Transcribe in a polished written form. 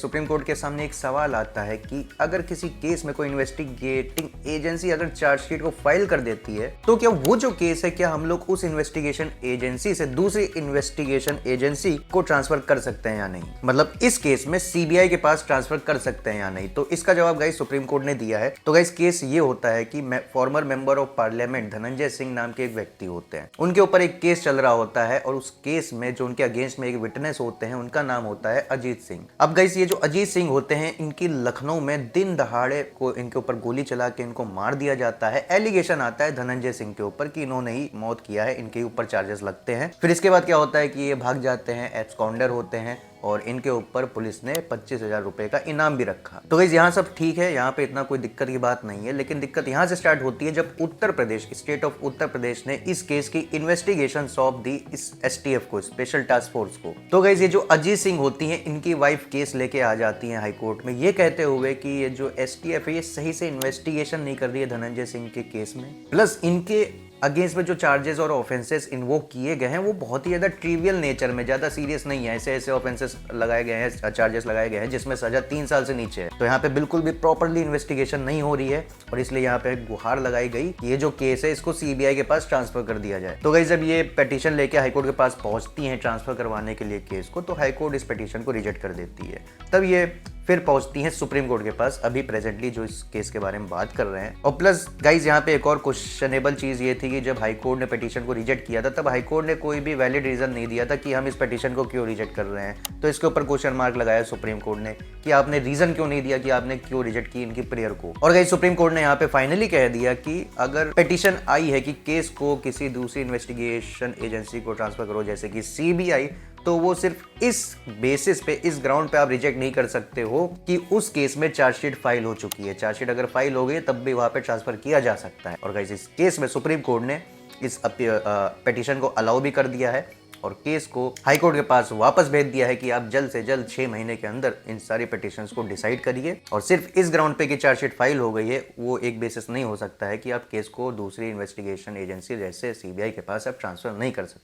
Supreme court के सामने एक सवाल आता है कि अगर किसी केस में कोई इन्वेस्टिगेटिंग एजेंसी अगर चार्जशीट को फाइल कर देती है तो क्या वो जो केस है, क्या हम लोग उस इन्वेस्टिगेशन एजेंसी से दूसरी इन्वेस्टिगेशन एजेंसी को ट्रांसफर कर सकते हैं या नहीं। मतलब इस केस में सीबीआई के पास ट्रांसफर कर सकते हैं या नहीं। तो इसका जवाब गाइस सुप्रीम कोर्ट ने दिया है। तो गाइस केस ये होता है कि farmer member of parliament Dhananjay Singh नाम के एक व्यक्ति होते हैं, उनके ऊपर एक केस चल रहा होता है और उस केस में जो उनके अगेंस्ट में एक विटनेस होते हैं उनका नाम होता है अजीत सिंह। अब गाइस ये जो अजीत सिंह होते हैं, इनकी लखनऊ में दिन दहाड़े को इनके ऊपर गोली चला के इनको मार दिया जाता है। एलिगेशन आता है धनंजय सिंह के ऊपर कि इन्होंने ही मौत किया है, इनके ऊपर चार्जेस लगते हैं। फिर इसके बाद क्या होता है कि ये भाग जाते हैं, एब्सकॉन्डर होते हैं और इनके ऊपर पुलिस ने 25,000 रुपए का इनाम भी रखा। तो गाइस यहाँ सब ठीक है, यहाँ पे इतना कोई दिक्कत की बात नहीं है। लेकिन दिक्कत यहाँ से स्टार्ट होती है जब उत्तर प्रदेश, स्टेट ऑफ उत्तर प्रदेश ने इस केस की इन्वेस्टिगेशन सौंप दी इस एसटीएफ को, स्पेशल टास्क फोर्स को। तो गाइस ये जो अजीत सिंह होती हैं, इनकी वाइफ केस लेके आ जाती हैं हाई कोर्ट में, ये कहते हुए कि ये जो एसटीएफ है ये सही से इन्वेस्टिगेशन नहीं कर रही है धनंजय सिंह के केस में, प्लस इनके अगेंस्ट में जो चार्जेस और ऑफेंसेस इन्वोक किए गए हैं वो बहुत ही ज्यादा ट्रिवियल नेचर में, ज्यादा सीरियस नहीं है। ऐसे ऐसे ऑफेंसेस लगाए गए हैं, चार्जेस लगाए गए हैं जिसमें सजा 3 साल से नीचे है। तो यहाँ पे बिल्कुल भी प्रॉपरली इन्वेस्टिगेशन नहीं हो रही है और इसलिए यहाँ पे गुहार लगाई गई, ये जो केस है इसको सीबीआई के पास ट्रांसफर कर दिया जाए। तो गाइस जब ये पिटीशन लेके हाईकोर्ट के पास पहुंचती हैं ट्रांसफर करवाने के लिए केस को, तो हाईकोर्ट इस पिटीशन को रिजेक्ट कर देती है। तब ये फिर पहुंचती हैं सुप्रीम कोर्ट के पास, अभी प्रेजेंटली जो इस केस के बारे में बात कर रहे हैं। और प्लस गाइज यहाँ पे एक और क्वेश्चनेबल चीज ये थी कि जब हाईकोर्ट ने पिटीशन को रिजेक्ट किया था तब हाईकोर्ट ने कोई भी वैलिड रीजन नहीं दिया था कि हम इस पिटीशन को क्यों रिजेक्ट कर रहे हैं। तो इसके ऊपर क्वेश्चन मार्क लगाया सुप्रीम कोर्ट ने कि आपने रीजन क्यों नहीं दिया कि आपने क्यों रिजेक्ट की इनकी प्रेयर को। और गाइज सुप्रीम कोर्ट ने यहाँ पे फाइनली कह दिया कि अगर पिटीशन आई है कि केस को किसी दूसरी इन्वेस्टिगेशन एजेंसी को ट्रांसफर करो जैसे कि सीबीआई, तो वो सिर्फ इस बेसिस पे, इस ग्राउंड पे आप रिजेक्ट नहीं कर सकते हो कि उस केस में चार्जशीट फाइल हो चुकी है। चार्जशीट अगर फाइल हो गई तब भी वहां पे ट्रांसफर किया जा सकता है। और गाइस इस केस में सुप्रीम कोर्ट ने इस पिटीशन को अलाउ भी कर दिया है और केस को हाईकोर्ट के पास वापस भेज दिया है कि आप जल्द से जल्द 6 महीने के अंदर इन सारी पिटीशंस को डिसाइड करिए। और सिर्फ इस ग्राउंड पे कि चार्जशीट फाइल हो गई है वो एक बेसिस नहीं हो सकता है कि आप केस को दूसरी इन्वेस्टिगेशन एजेंसी जैसे सीबीआई के पास आप ट्रांसफर नहीं कर सकते।